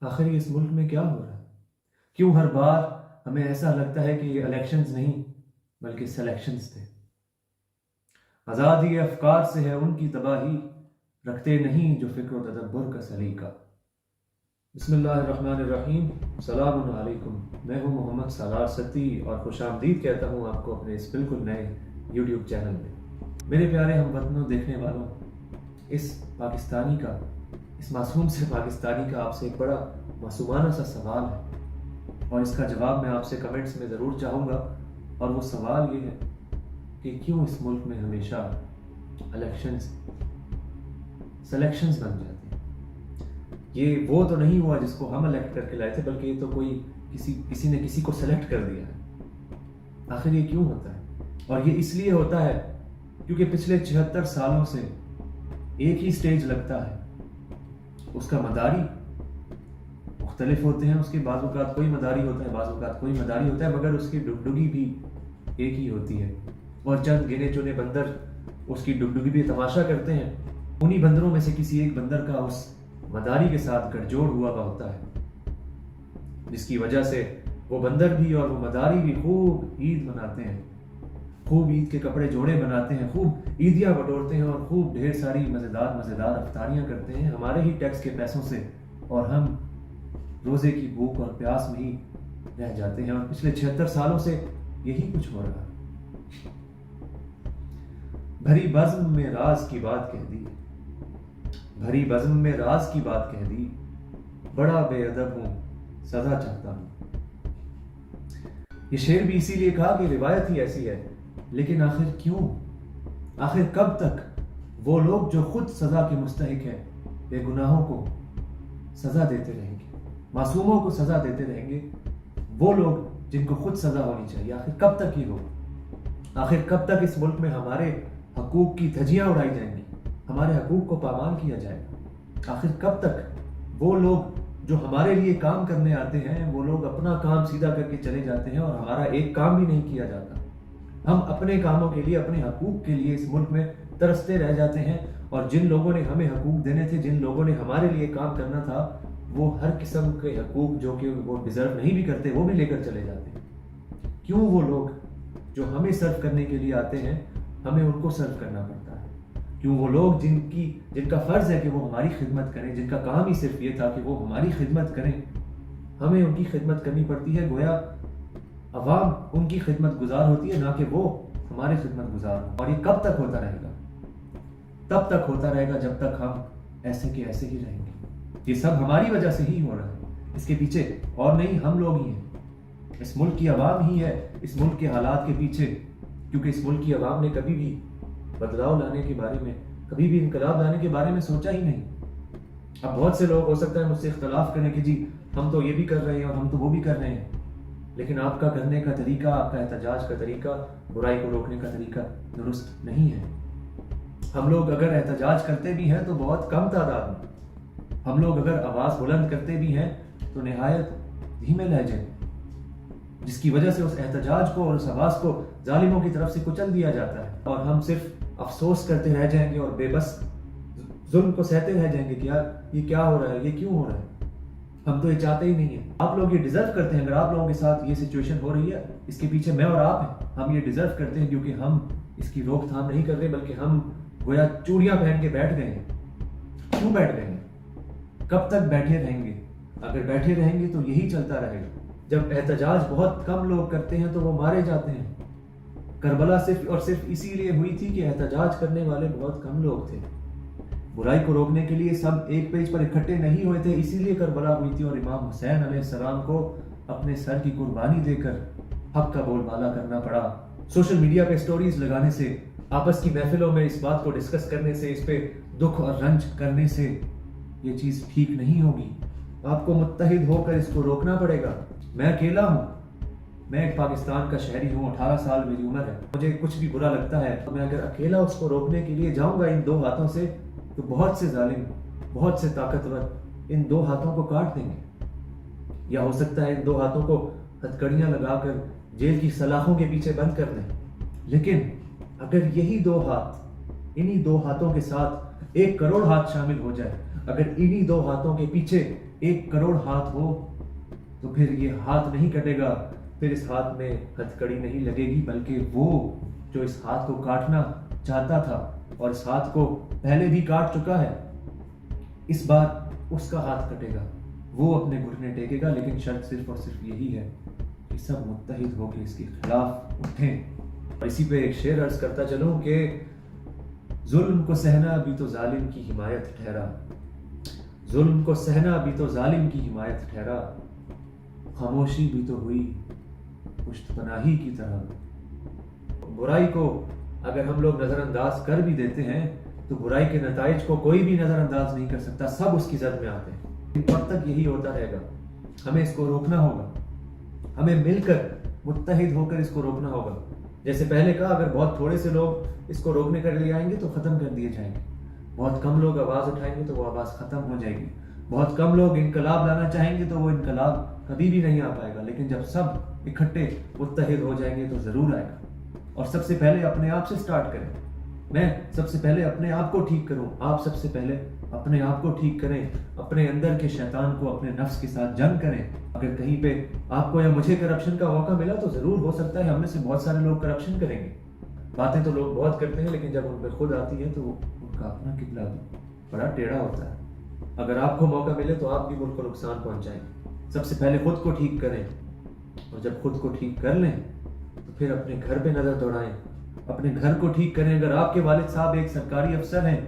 آخر اس ملک میں کیا ہو رہا ہے؟ کیوں ہر بار ہمیں ایسا لگتا ہے کہ یہ الیکشنز نہیں بلکہ سلیکشنز تھے؟ آزادی افکار سے ہے ان کی تباہی، رکھتے نہیں جو فکر و تدبر کا سلیقہ۔ بسم اللہ الرحمن الرحیم۔ السلام علیکم، میں ہوں محمد سالار ستی اور خوش آمدید کہتا ہوں آپ کو اپنے اس بالکل نئے یوٹیوب چینل میں۔ میرے پیارے ہم وطنوں، دیکھنے والوں، اس پاکستانی کا، اس معصوم سے پاکستانی کا آپ سے ایک بڑا معصومانہ سا سوال ہے، اور اس کا جواب میں آپ سے کمنٹس میں ضرور چاہوں گا۔ اور وہ سوال یہ ہے کہ کیوں اس ملک میں ہمیشہ الیکشنز سلیکشنز بن جاتی ہیں؟ یہ وہ تو نہیں ہوا جس کو ہم الیکٹ کر کے لائے تھے، بلکہ یہ تو کسی نے کسی کو سلیکٹ کر دیا ہے۔ آخر یہ کیوں ہوتا ہے؟ اور یہ اس لیے ہوتا ہے کیونکہ پچھلے 76 سالوں سے ایک ہی سٹیج لگتا ہے، اس کا مداری مختلف ہوتے ہیں، اس کے بعض اوقات کوئی مداری ہوتا ہے، بعض اوقات کوئی مداری ہوتا ہے، مگر اس کی ڈگڈگی بھی ایک ہی ہوتی ہے، اور چند گنے چنے بندر اس کی ڈگڈگی بھی تماشا کرتے ہیں۔ انہی بندروں میں سے کسی ایک بندر کا اس مداری کے ساتھ گٹھ جوڑ ہوا ہوتا ہے، جس کی وجہ سے وہ بندر بھی اور وہ مداری بھی خوب عید مناتے ہیں، خوب عید کے کپڑے جوڑے بناتے ہیں، خوب عیدیاں بٹورتے ہیں، اور خوب ڈھیر ساری مزیدار افطاریاں کرتے ہیں ہمارے ہی ٹیکس کے پیسوں سے، اور ہم روزے کی بھوک اور پیاس میں ہی رہ جاتے ہیں۔ اور پچھلے 76 سالوں سے یہی کچھ ہو رہا ہے۔ بھری بزم میں راز کی بات کہہ دی، بھری بزم میں راز کی بات کہہ دی، بڑا بے ادب ہوں سزا چاہتا ہوں۔ یہ شعر بھی اسی لیے کہا کہ روایت ہی ایسی ہے، لیکن آخر کیوں؟ آخر کب تک وہ لوگ جو خود سزا کے مستحق ہیں بے گناہوں کو سزا دیتے رہیں گے، معصوموں کو سزا دیتے رہیں گے؟ وہ لوگ جن کو خود سزا ہونی چاہیے، آخر کب تک یہ ہوگا؟ آخر کب تک اس ملک میں ہمارے حقوق کی دھجیاں اڑائی جائیں گی، ہمارے حقوق کو پامال کیا جائے گا؟ آخر کب تک وہ لوگ جو ہمارے لیے کام کرنے آتے ہیں، وہ لوگ اپنا کام سیدھا کر کے چلے جاتے ہیں اور ہمارا ایک کام بھی نہیں کیا جاتا؟ ہم اپنے کاموں کے لیے، اپنے حقوق کے لیے اس ملک میں ترستے رہ جاتے ہیں، اور جن لوگوں نے ہمیں حقوق دینے تھے، جن لوگوں نے ہمارے لیے کام کرنا تھا، وہ ہر قسم کے حقوق جو کہ وہ ڈیزرو نہیں بھی کرتے، وہ بھی لے کر چلے جاتے ہیں۔ کیوں وہ لوگ جو ہمیں سرو کرنے کے لیے آتے ہیں، ہمیں ان کو سرو کرنا پڑتا ہے؟ کیوں وہ لوگ جن کا فرض ہے کہ وہ ہماری خدمت کریں، جن کا کام ہی صرف یہ تھا کہ وہ ہماری خدمت کریں، ہمیں ان کی خدمت کرنی پڑتی ہے؟ گویا عوام ان کی خدمت گزار ہوتی ہے، نہ کہ وہ ہماری خدمت گزار ہوں۔ اور یہ کب تک ہوتا رہے گا؟ تب تک ہوتا رہے گا جب تک ہم ایسے کے ایسے ہی رہیں گے۔ یہ سب ہماری وجہ سے ہی ہو رہا ہے، اس کے پیچھے اور نہیں، ہم لوگ ہی ہیں، اس ملک کی عوام ہی ہے اس ملک کے حالات کے پیچھے، کیونکہ اس ملک کی عوام نے کبھی بھی بدلاؤ لانے کے بارے میں، کبھی بھی انقلاب لانے کے بارے میں سوچا ہی نہیں۔ اب بہت سے لوگ ہو سکتا ہے مجھ سے اختلاف کریں کہ جی ہم تو یہ بھی کر رہے ہیں اور ہم تو وہ بھی کر رہے ہیں، لیکن آپ کا کرنے کا طریقہ، آپ کا احتجاج کا طریقہ، برائی کو روکنے کا طریقہ درست نہیں ہے۔ ہم لوگ اگر احتجاج کرتے بھی ہیں تو بہت کم تعداد میں، ہم لوگ اگر آواز بلند کرتے بھی ہیں تو نہایت دھیمے لہجے، جس کی وجہ سے اس احتجاج کو اور اس آواز کو ظالموں کی طرف سے کچل دیا جاتا ہے، اور ہم صرف افسوس کرتے رہ جائیں گے اور بے بس ظلم کو سہتے رہ جائیں گے کہ یار یہ کیا ہو رہا ہے، یہ کیوں ہو رہا ہے، ہم تو یہ چاہتے ہی نہیں ہیں۔ آپ لوگ یہ ڈیزرو کرتے ہیں، اگر آپ لوگوں کے ساتھ یہ سچویشن ہو رہی ہے، اس کے پیچھے میں اور آپ ہیں، ہم یہ ڈیزرو کرتے ہیں، کیونکہ ہم اس کی روک تھام نہیں کر رہے، بلکہ ہم گویا چوڑیاں پہن کے بیٹھ گئے ہیں۔ کیوں بیٹھ گئے ہیں؟ کب تک بیٹھے رہیں گے؟ اگر بیٹھے رہیں گے تو یہی چلتا رہے گا۔ جب احتجاج بہت کم لوگ کرتے ہیں تو وہ مارے جاتے ہیں۔ کربلا صرف اور صرف اسی لیے ہوئی تھی کہ احتجاج کرنے والے بہت کم لوگ تھے، برائی کو روکنے کے لیے سب ایک پیج پر اکٹھے نہیں ہوئے تھے، اسی لیے کربلا ہوئی تھی، اور امام حسین علیہ السلام کو اپنے سر کی قربانی دے کر حق کا بول بالا کرنا پڑا۔ سوشل میڈیا پہ سٹوریز لگانے سے، آپس کی محفلوں میں اس بات کو ڈسکس کرنے سے، اس پہ دکھ اور رنج کرنے سے یہ چیز ٹھیک نہیں ہوگی۔ آپ کو متحد ہو کر اس کو روکنا پڑے گا۔ میں اکیلا ہوں، میں ایک پاکستان کا شہری ہوں، 18 سال میری عمر ہے، مجھے کچھ بھی برا لگتا ہے تو میں اگر اکیلا اس کو روکنے کے لیے جاؤں گا ان دو ہاتھوں سے، تو بہت سے ظالم، بہت سے طاقتور ان دو ہاتھوں کو کاٹ دیں گے، یا ہو سکتا ہے ان دو ہاتھوں کو ہتھکڑیاں لگا کر جیل کی سلاخوں کے پیچھے بند کر دیں۔ لیکن اگر یہی دو ہاتھ، انہی دو ہاتھوں کے ساتھ 1 کروڑ ہاتھ شامل ہو جائے، اگر انہی دو ہاتھوں کے پیچھے 1 کروڑ ہاتھ ہو تو پھر یہ ہاتھ نہیں کٹے گا، پھر اس ہاتھ میں ہتھکڑی نہیں لگے گی، بلکہ وہ جو اس ہاتھ کو کاٹنا چاہتا تھا اور اس ہاتھ کو پہلے بھی کاٹ چکا ہے، اس بار اس کا ہاتھ کٹے گا، وہ اپنے گھٹنے ٹیکے گا، لیکن شرط صرف اور صرف یہی ہے کہ سب متحد ہو کے اس کے خلاف اٹھیں۔ اور اسی پہ ایک شعر عرض کرتا چلوں کہ ظلم کو سہنا بھی تو ظالم کی حمایت ٹھہرا، ظلم کو سہنا بھی تو ظالم کی حمایت ٹھہرا، خاموشی بھی تو ہوئی پشت پناہی کی طرح۔ برائی کو اگر ہم لوگ نظر انداز کر بھی دیتے ہیں تو برائی کے نتائج کو کوئی بھی نظر انداز نہیں کر سکتا، سب اس کی زد میں آتے ہیں، کب تک یہی ہوتا رہے گا؟ ہمیں اس کو روکنا ہوگا، ہمیں مل کر متحد ہو کر اس کو روکنا ہوگا۔ جیسے پہلے کہا، اگر بہت تھوڑے سے لوگ اس کو روکنے کے لیے آئیں گے تو ختم کر دیے جائیں گے، بہت کم لوگ آواز اٹھائیں گے تو وہ آواز ختم ہو جائے گی، بہت کم لوگ انقلاب لانا چاہیں گے تو وہ انقلاب کبھی بھی نہیں آ پائے گا، لیکن جب سب اکٹھے متحد ہو جائیں گے تو ضرور آئے گا۔ اور سب سے پہلے اپنے آپ سے سٹارٹ کریں، میں سب سے پہلے اپنے آپ کو ٹھیک کروں، آپ سب سے پہلے اپنے آپ کو ٹھیک کریں، اپنے اندر کے شیطان کو اپنے نفس کے ساتھ جنگ کریں۔ اگر کہیں پہ آپ کو یا مجھے کرپشن کا موقع ملا تو ضرور ہو سکتا ہے ہم میں سے بہت سارے لوگ کرپشن کریں گے، باتیں تو لوگ بہت کرتے ہیں لیکن جب ان پہ خود آتی ہے تو ان کا اپنا قبلہ بڑا ٹیڑھا ہوتا ہے۔ اگر آپ کو موقع ملے تو آپ بھی ملک کو نقصان پہنچائیں گے۔ سب سے پہلے خود کو ٹھیک کریں، اور جب خود کو ٹھیک کر لیں تو پھر اپنے گھر پہ نظر دوڑائیں، اپنے گھر کو ٹھیک کریں۔ اگر آپ کے والد صاحب ایک سرکاری افسر ہیں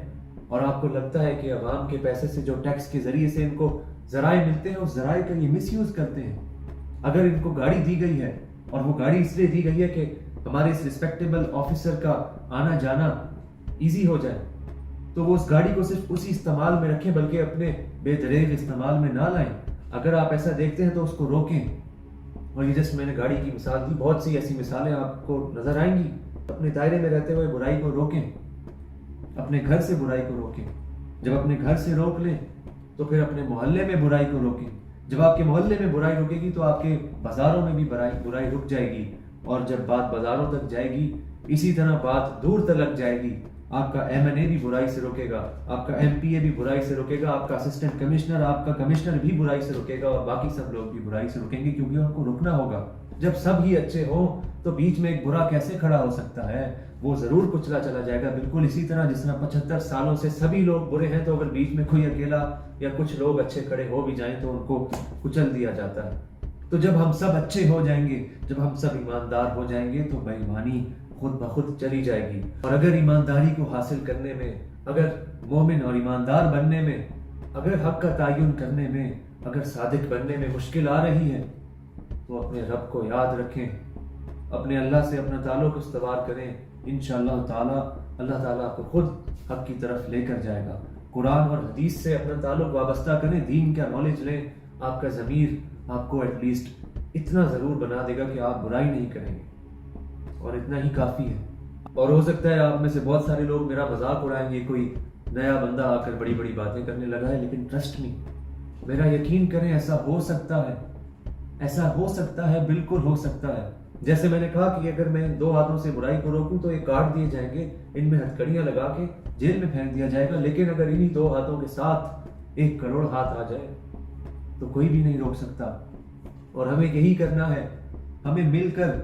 اور آپ کو لگتا ہے کہ عوام کے پیسے سے جو ٹیکس کے ذریعے سے ان کو ذرائع ملتے ہیں اس ذرائع کا یہ مس یوز کرتے ہیں، اگر ان کو گاڑی دی گئی ہے اور وہ گاڑی اس لیے دی گئی ہے کہ ہمارے اس رسپیکٹیبل آفیسر کا آنا جانا ایزی ہو جائے، تو وہ اس گاڑی کو صرف اسی استعمال میں رکھیں، بلکہ اپنے بے دریغ استعمال میں نہ لائیں۔ اگر آپ ایسا دیکھتے ہیں تو اس کو روکیں۔ اور یہ جس میں نے گاڑی کی مثال دی، بہت سی ایسی مثالیں آپ کو نظر آئیں گی۔ اپنے دائرے میں رہتے ہوئے برائی کو روکیں، اپنے گھر سے برائی کو روکیں۔ جب اپنے گھر سے روک لیں تو پھر اپنے محلے میں برائی کو روکیں۔ جب آپ کے محلے میں برائی رکے گی تو آپ کے بازاروں میں بھی برائی رک جائے گی، اور جب بات بازاروں تک جائے گی اسی طرح بات دور تلک جائے گی۔ آپ کا M&A بھی برائی سے روکے گا، آپ کا MPA بھی برائی سے روکے گا، آپ کا اسسٹنٹ کمشنر، آپ کا کمشنر بھی برائی سے روکے گا، اور باقی سب لوگ بھی برائی سے روکیں گے، کیونکہ ان کو رکنا ہوگا۔ جب سب ہی اچھے ہوں تو بیچ میں ایک برا کیسے کھڑا ہو سکتا ہے؟ وہ ضرور کچلا چلا جائے گا، بالکل اسی طرح جس طرح 75 سالوں سے سبھی لوگ برے ہیں، تو اگر بیچ میں کوئی اکیلا یا کچھ لوگ اچھے کھڑے ہو بھی جائیں تو ان کو کچل دیا جاتا ہے۔ تو جب ہم سب اچھے ہو جائیں گے، جب ہم سب ایماندار ہو جائیں گے تو بے ایمانی خود بخود چلی جائے گی۔ اور اگر ایمانداری کو حاصل کرنے میں، اگر مومن اور ایماندار بننے میں، اگر حق کا تعین کرنے میں، اگر صادق بننے میں مشکل آ رہی ہے تو اپنے رب کو یاد رکھیں، اپنے اللہ سے اپنا تعلق استوار کریں، انشاءاللہ تعالی اللہ تعالیٰ آپ کو خود حق کی طرف لے کر جائے گا۔ قرآن اور حدیث سے اپنا تعلق وابستہ کریں، دین کا نالج لیں، آپ کا ضمیر آپ کو ایٹ لیسٹ اتنا ضرور بنا دے گا کہ آپ برائی نہیں کریں گے، اور اتنا ہی کافی ہے۔ اور ہو سکتا ہے آپ میں سے بہت سارے لوگ میرا مذاق اڑائیں گے، کوئی نیا بندہ آ کر بڑی بڑی باتیں کرنے لگا ہے، لیکن ٹرسٹ می، میرا یقین کریں، ایسا ہو سکتا ہے، ایسا ہو سکتا ہے، بالکل ہو سکتا ہے۔ جیسے میں نے کہا کہ اگر میں 2 ہاتھوں سے برائی کو روکوں تو یہ کاٹ دیے جائیں گے، ان میں ہتھکڑیاں لگا کے جیل میں پھینک دیا جائے گا، لیکن اگر انہی 2 ہاتھوں کے ساتھ 1 کروڑ ہاتھ آ جائے تو کوئی بھی نہیں روک سکتا۔ اور ہمیں یہی کرنا ہے، ہمیں مل کر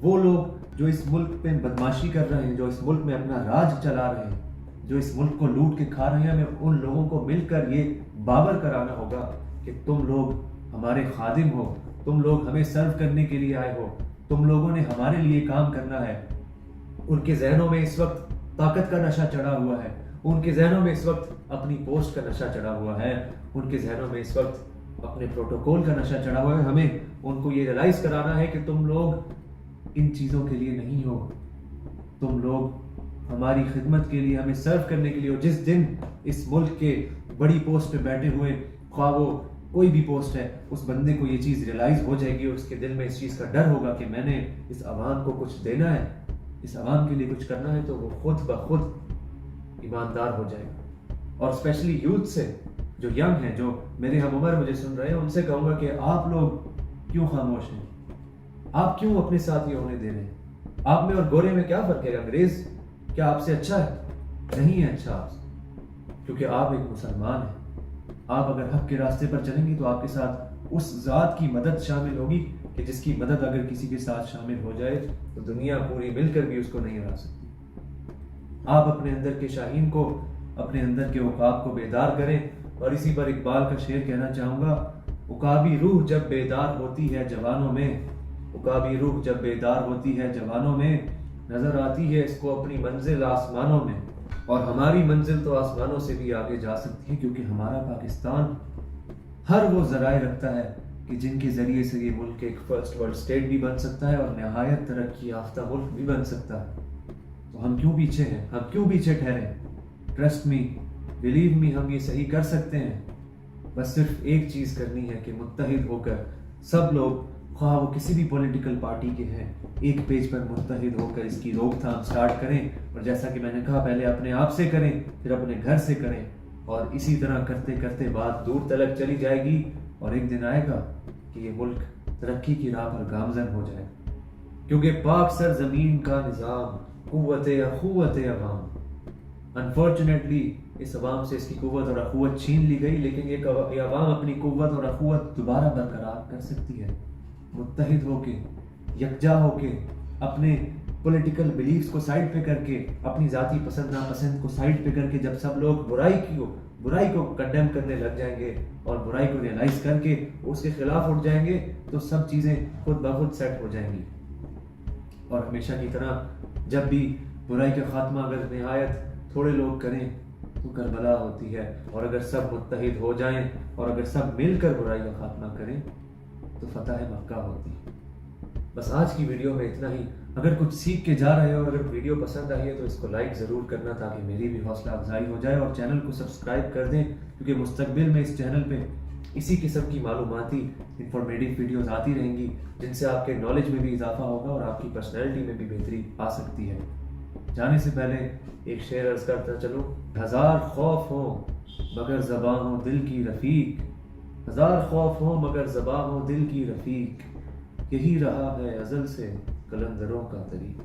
وہ لوگ جو اس ملک پہ بدماشی کر رہے ہیں، جو اس ملک میں اپنا راج چلا رہے ہیں، جو اس ملک کو لوٹ کے کھا رہے ہیں، ہمیں ان لوگوں کو مل کر یہ باور کرانا ہوگا کہ تم لوگ ہمارے خادم ہو، تم لوگ ہمیں سرو کرنے کے لیے آئے ہو، تم لوگوں نے ہمارے لیے کام کرنا ہے۔ ان کے ذہنوں میں اس وقت طاقت کا نشہ چڑھا ہوا ہے، ان کے ذہنوں میں اس وقت اپنی پوسٹ کا نشہ چڑھا ہوا ہے، ان کے ذہنوں میں اس وقت اپنے پروٹوکول کا نشہ چڑھا ہوا ہے۔ ہمیں ان کو یہ ریلائز کرانا ہے کہ تم لوگ ان چیزوں کے لیے نہیں ہو، تم لوگ ہماری خدمت کے لیے، ہمیں سرو کرنے کے لیے ہو۔ جس دن اس ملک کے بڑی پوسٹ پہ بیٹھے ہوئے، خواہ وہ کوئی بھی پوسٹ ہے، اس بندے کو یہ چیز ریلائز ہو جائے گی اور اس کے دل میں اس چیز کا ڈر ہوگا کہ میں نے اس عوام کو کچھ دینا ہے، اس عوام کے لیے کچھ کرنا ہے، تو وہ خود بخود ایماندار ہو جائے گا۔ اور اسپیشلی یوتھ سے، جو ینگ ہیں، جو میرے ہم عمر مجھے سن رہے ہیں، ان سے کہوں گا کہ آپ لوگ کیوں خاموش ہیں؟ آپ کیوں اپنے ساتھ یہ ہونے دے رہے ہیں؟ آپ میں اور گورے میں کیا فرق ہے؟ انگریز کیا آپ سے اچھا ہے؟ نہیں ہے اچھا آپ سے، کیونکہ آپ ایک مسلمان ہیں۔ آپ اگر حق کے راستے پر چلیں گے تو آپ کے ساتھ اس ذات کی مدد شامل ہوگی کہ جس کی مدد اگر کسی کے ساتھ شامل ہو جائے تو دنیا پوری مل کر بھی اس کو نہیں ہرا سکتی۔ آپ اپنے اندر کے شاہین کو، اپنے اندر کے عقاب کو بیدار کریں، اور اسی پر اقبال کا شعر کہنا چاہوں گا، عقابی روح جب بیدار ہوتی ہے جوانوں میں، عقابی روح جب بیدار ہوتی ہے جوانوں میں، نظر آتی ہے اس کو اپنی منزل آسمانوں میں، اور ہماری منزل تو آسمانوں سے بھی آگے جا سکتی ہے، کیونکہ ہمارا پاکستان ہر وہ ذرائع رکھتا ہے کہ جن کے ذریعے سے یہ ملک ایک فرسٹ ورلڈ اسٹیٹ بھی بن سکتا ہے اور نہایت ترقی یافتہ ملک بھی بن سکتا ہے۔ تو ہم کیوں پیچھے ہیں؟ ہم کیوں پیچھے ٹھہرے؟ ٹرسٹ می، بلیو می، ہم یہ صحیح کر سکتے ہیں۔ بس صرف ایک چیز کرنی ہے کہ متحد ہو کر سب لوگ، خواہ وہ کسی بھی پولیٹیکل پارٹی کے ہیں، ایک پیج پر متحد ہو کر اس کی روک تھام سٹارٹ کریں، اور جیسا کہ میں نے کہا پہلے اپنے آپ سے کریں، پھر اپنے گھر سے کریں، اور اسی طرح کرتے کرتے بات دور تلک چلی جائے گی، اور ایک دن آئے گا کہ یہ ملک ترقی کی راہ پر گامزن ہو جائے، کیونکہ پاک سرزمین کا نظام قوت اخوت عوام۔ انفارچونیٹلی اس عوام سے اس کی قوت اور اخوت چھین لی گئی، لیکن یہ عوام اپنی قوت اور اخوت دوبارہ برقرار کر سکتی ہے، متحد ہو کے، یکجا ہو کے، اپنے پولیٹیکل بلیفز کو سائڈ پہ کر کے، اپنی ذاتی پسند ناپسند کو سائڈ پہ کر کے، جب سب لوگ برائی کو کنڈیم کرنے لگ جائیں گے اور برائی کو ریئلائز کر کے اس کے خلاف اٹھ جائیں گے، تو سب چیزیں خود بخود سیٹ ہو جائیں گی۔ اور ہمیشہ کی طرح جب بھی برائی کا خاتمہ اگر نہایت تھوڑے لوگ کریں تو کربلا ہوتی ہے، اور اگر سب متحد ہو جائیں اور اگر سب مل کر برائی کا خاتمہ کریں تو فتح مکہ ہوتی ہے۔ بس آج کی ویڈیو میں اتنا ہی۔ اگر کچھ سیکھ کے جا رہے ہو، اگر ویڈیو پسند آئی ہے تو اس کو لائک ضرور کرنا تاکہ میری بھی حوصلہ افزائی ہو جائے، اور چینل کو سبسکرائب کر دیں، کیونکہ مستقبل میں اس چینل پہ اسی قسم کی معلوماتی انفارمیٹیو ویڈیوز آتی رہیں گی، جن سے آپ کے نالج میں بھی اضافہ ہوگا اور آپ کی پرسنالٹی میں بھی بہتری آ سکتی ہے۔ جانے سے پہلے ایک شعر عرض کرتا چلوں، ہزار خوف ہوں مگر زباں ہو دل کی رفیق، ہزار خوف ہوں مگر زباں ہو دل کی رفیق، یہی رہا ہے ازل سے قلندروں کا طریق۔